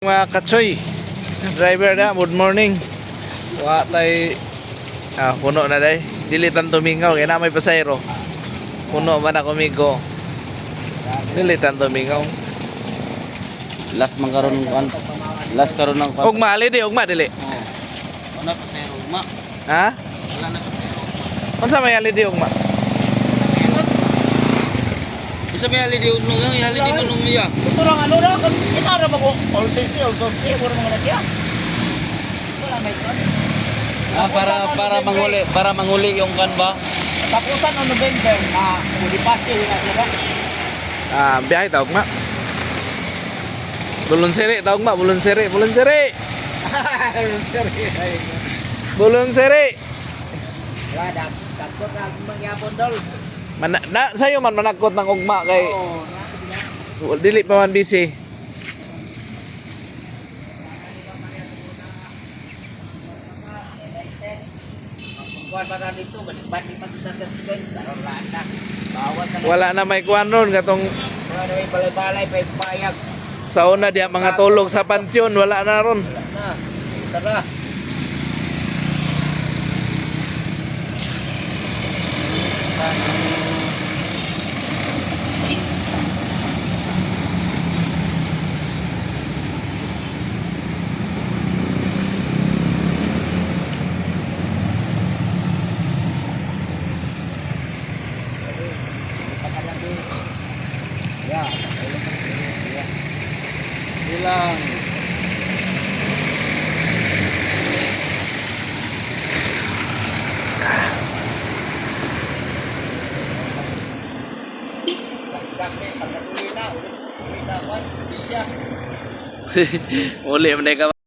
Mga katsoy, driver na, good morning. Wa tay puno na day. Dilitan tumingaw kay na may pasayro. Puno man ako migo. Dilitan tumingaw. Last man karon kan. Last karon ng kan. Ugma ali di, ugma dili. Oh. Wala pa tayo ugma. Ha? Wala na pa tayo ugma. Unsa may ali di ugma? Bisa may hali di ugma, hali di mo nung miya. Ito lang ano na, inara mo ko. All safety, all safety, puro mga siya. Wala may kan. Para manghuli yung kan ba? Tapusan ng November na ulipasi na sila. Biyahe ta ugma. Bulon siri ta ugma, bulon siri, bulon siri. Bulon siri. Wala takot na mangyapon dol. Na sayo man manakot ng ugma kay Oh, dili pa man busy. kuan pa ka dito, balik pa kita sa tigan, karon laan na. Bawat na. Wala na may kuan ron katong Wala na may balay-balay pa ipayag. sa una diya mga tulog sa pansyon, wala na ron. Wala na. Isa na. Ya, Bilang. dami pagkasulina, ulit sa kwan, siya. Uli man ka